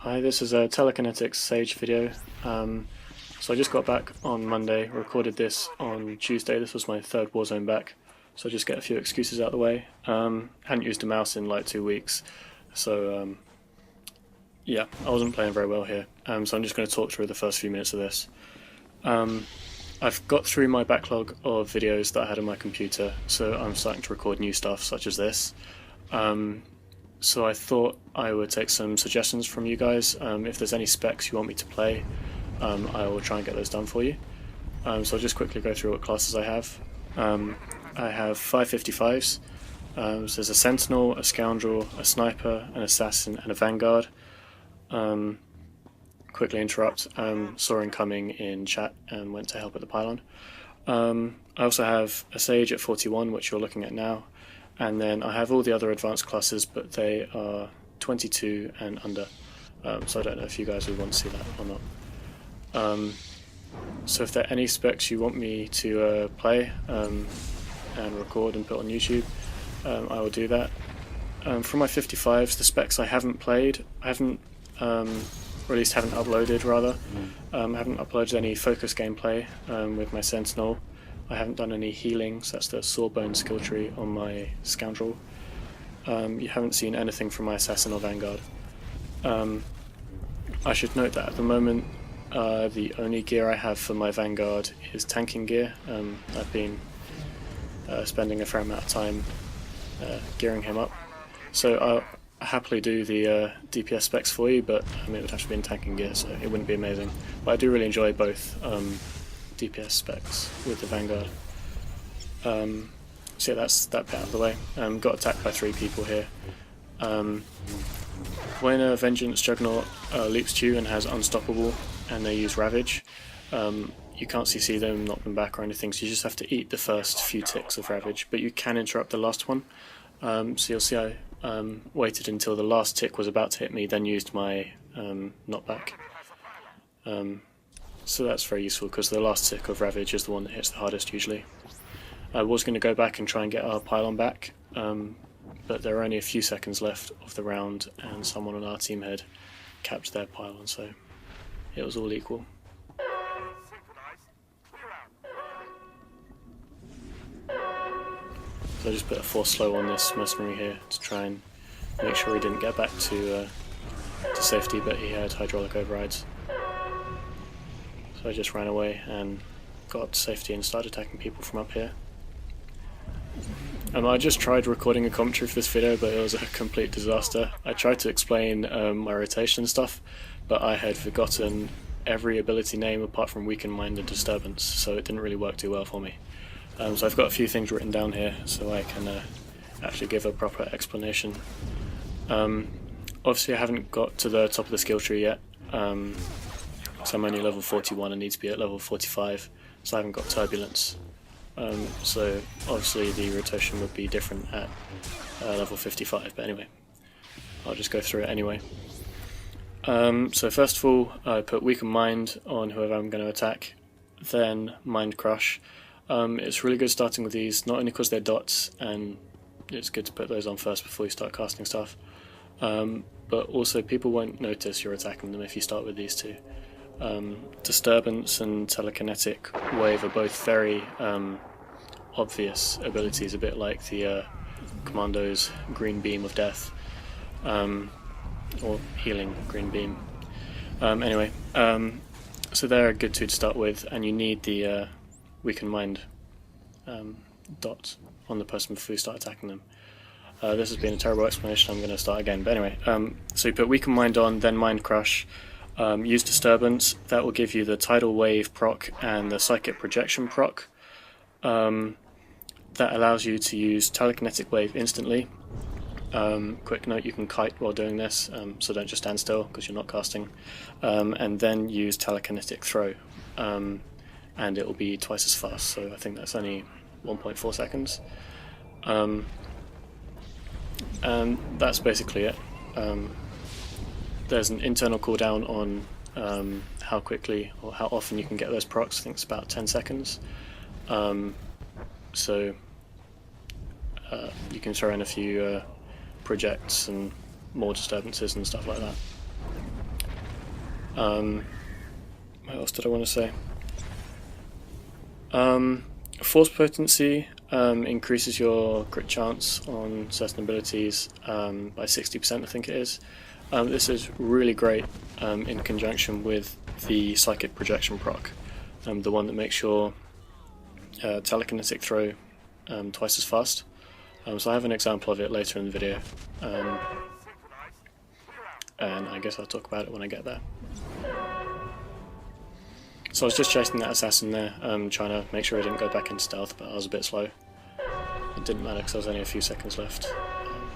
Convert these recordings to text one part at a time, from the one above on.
Hi, this is a Telekinetics Sage video. So I just got back on Monday, recorded this on Tuesday. This was my third Warzone back, so just get a few excuses out of the way. Hadn't used a mouse in like 2 weeks, so yeah, I wasn't playing very well here. So I'm just going to talk through the first few minutes of this. I've got through my backlog of videos that I had on my computer, so I'm starting to record new stuff such as this. So I thought I would take some suggestions from you guys. If there's any specs you want me to play, I will try and get those done for you. So I'll just quickly go through what classes I have. I have 555s. So there's a Sentinel, a Scoundrel, a Sniper, an Assassin, and a Vanguard. Quickly interrupt. Saw incoming in chat and went to help at the pylon. I also have a Sage at 41, which you're looking at now. And then I have all the other advanced classes, but they are 22 and under. So I don't know if you guys would want to see that or not. So if there are any specs you want me to play and record and put on YouTube, I will do that. For my 55s, the specs I haven't played, I haven't uploaded rather. I haven't uploaded any focus gameplay with my Sentinel. I haven't done any healing, so that's the Sawbone skill tree on my Scoundrel. You haven't seen anything from my Assassin or Vanguard. I should note that at the moment the only gear I have for my Vanguard is tanking gear. I've been spending a fair amount of time gearing him up. So I'll happily do the DPS specs for you, but it would have to be in tanking gear, so it wouldn't be amazing. But I do really enjoy both DPS specs with the Vanguard. So yeah, that's that bit out of the way. Got attacked by 3 people here. When a Vengeance Juggernaut leaps to you and has Unstoppable and they use Ravage, you can't CC them, knock them back or anything, so you just have to eat the first few ticks of Ravage, but you can interrupt the last one. So you'll see I waited until the last tick was about to hit me, then used my knockback. So that's very useful because the last tick of Ravage is the one that hits the hardest usually. I was going to go back and try and get our pylon back, but there are only a few seconds left of the round and someone on our team had capped their pylon, so it was all equal. So I just put a force slow on this mercenary here to try and make sure he didn't get back to safety, but he had hydraulic overrides. So I just ran away and got up to safety and started attacking people from up here. I just tried recording a commentary for this video, but it was a complete disaster. I tried to explain my rotation and stuff, but I had forgotten every ability name apart from Weaken Mind and Disturbance, so it didn't really work too well for me. So I've got a few things written down here so I can actually give a proper explanation. Obviously I haven't got to the top of the skill tree yet. So I'm only level 41 and need to be at level 45, so I haven't got Turbulence. So obviously the rotation would be different at level 55, but anyway, I'll just go through it anyway. So first of all, I put Weaken Mind on whoever I'm going to attack, then Mind Crush. It's really good starting with these, not only because they're dots, and it's good to put those on first before you start casting stuff, but also people won't notice you're attacking them if you start with these two. Disturbance and Telekinetic Wave are both very obvious abilities, a bit like the Commando's Green Beam of Death, or Healing Green Beam. Anyway, so they're a good two to start with, and you need the Weaken Mind dot on the person before you start attacking them. This has been a terrible explanation, I'm going to start again, but anyway, so you put Weaken Mind on, then Mind Crush. Use Disturbance, that will give you the Tidal Wave proc and the Psychic Projection proc. That allows you to use Telekinetic Wave instantly. Quick note, you can kite while doing this, so don't just stand still because you're not casting. And then use Telekinetic Throw, and it will be twice as fast, so I think that's only 1.4 seconds. And that's basically it. There's an internal cooldown on how quickly or how often you can get those procs. I think it's about 10 seconds. So you can throw in a few projects and more disturbances and stuff like that. What else did I want to say? Force potency increases your crit chance on certain abilities by 60%, I think it is. This is really great in conjunction with the psychic projection proc, the one that makes your telekinetic throw twice as fast. So I have an example of it later in the video, and I guess I'll talk about it when I get there. So I was just chasing that assassin there, trying to make sure I didn't go back in stealth, but I was a bit slow. It didn't matter because there was only a few seconds left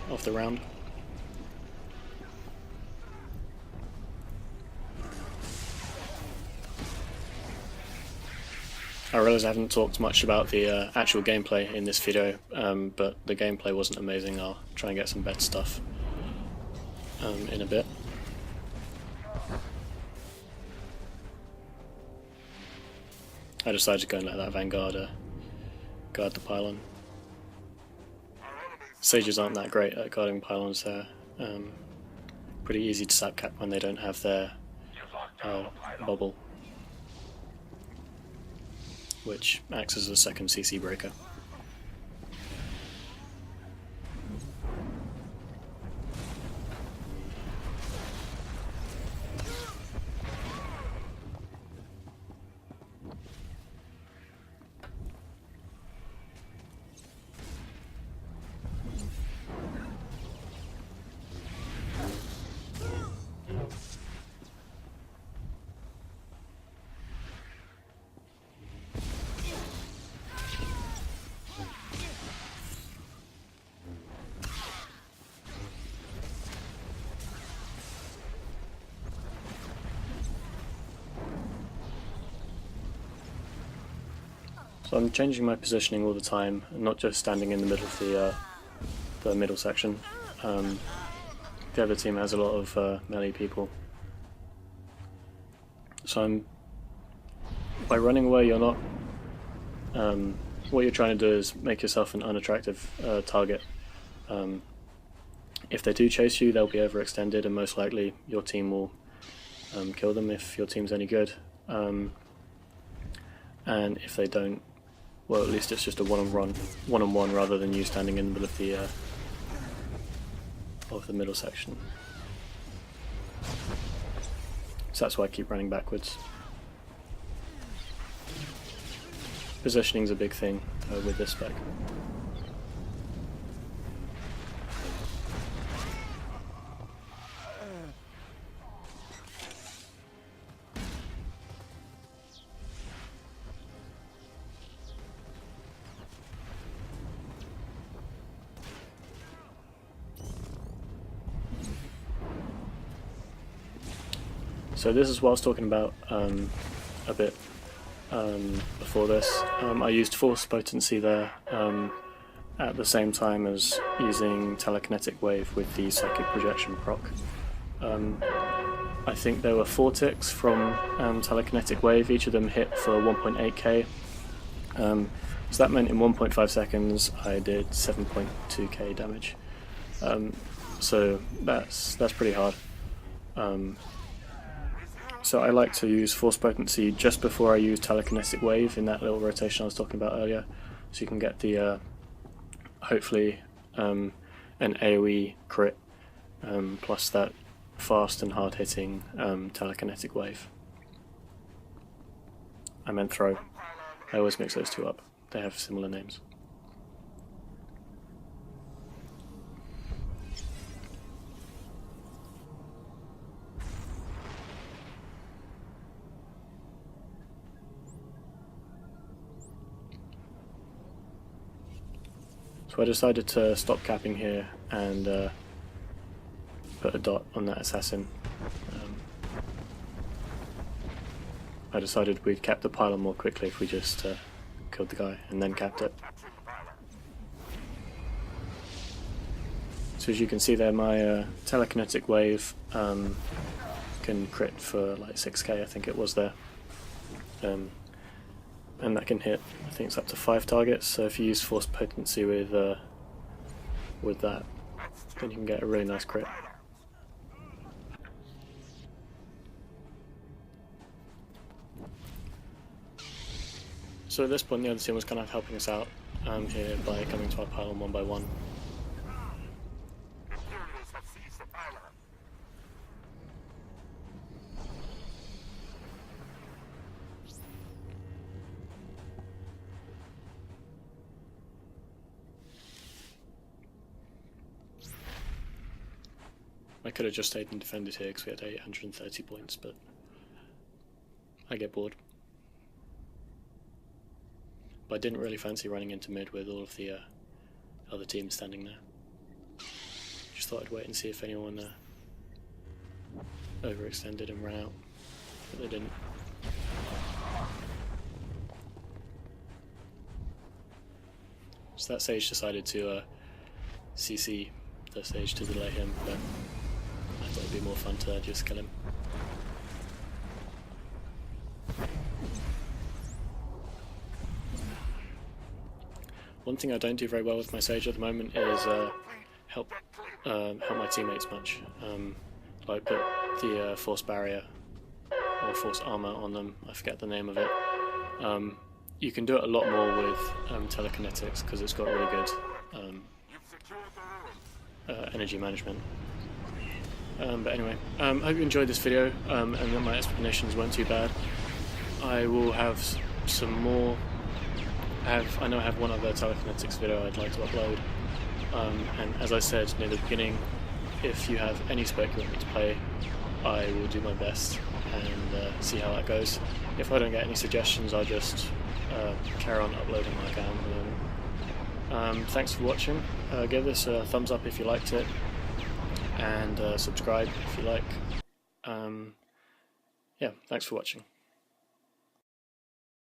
of the round. I realise I haven't talked much about the actual gameplay in this video, but the gameplay wasn't amazing. I'll try and get some better stuff in a bit. I decided to go and let that Vanguard guard the pylon. Sages aren't that great at guarding pylons. They're pretty easy to sapcap when they don't have their bubble, which acts as a second CC breaker. So I'm changing my positioning all the time, and not just standing in the middle of the middle section. The other team has a lot of melee people. So by running away, you're not... what you're trying to do is make yourself an unattractive target. If they do chase you, they'll be overextended, and most likely your team will kill them if your team's any good. And if they don't, well, at least it's just a one-on-one rather than you standing in the middle of the middle section. So that's why I keep running backwards. Positioning's a big thing with this spec. So this is what I was talking about a bit before this. I used force potency there at the same time as using telekinetic wave with the psychic projection proc. I think there were 4 ticks from telekinetic wave, each of them hit for 1.8k. So that meant in 1.5 seconds I did 7.2k damage. So that's pretty hard. So I like to use force potency just before I use telekinetic wave in that little rotation I was talking about earlier, so you can get the hopefully an AoE crit plus that fast and hard hitting telekinetic wave. I meant throw. I always mix those two up. They have similar names. So I decided to stop capping here and put a dot on that assassin. I decided we'd cap the pylon more quickly if we just killed the guy and then capped it. So as you can see there, my telekinetic wave can crit for like 6k, I think it was there. And that can hit, I think it's up to 5 targets, so if you use force potency with that, then you can get a really nice crit. So at this point the other team was kind of helping us out here by coming to our pylon one by one. I could have just stayed and defended here because we had 830 points, but I get bored. But I didn't really fancy running into mid with all of the other teams standing there. Just thought I'd wait and see if anyone overextended and ran out, but they didn't. So that Sage decided to CC the Sage to delay him, but I thought it'd be more fun to just kill him. One thing I don't do very well with my Sage at the moment is help my teammates much. Like put the force barrier or force armor on them, I forget the name of it. You can do it a lot more with Telekinetics because it's got really good energy management. But anyway, I hope you enjoyed this video and that my explanations weren't too bad. I will have some more. I know I have one other Telekinetics video I'd like to upload, and as I said near the beginning, if you have any spec you want me to play, I will do my best and see how that goes. If I don't get any suggestions, I'll just carry on uploading like I am at the moment. Thanks for watching. Give this a thumbs up if you liked it, and subscribe if you like. Yeah, thanks for watching.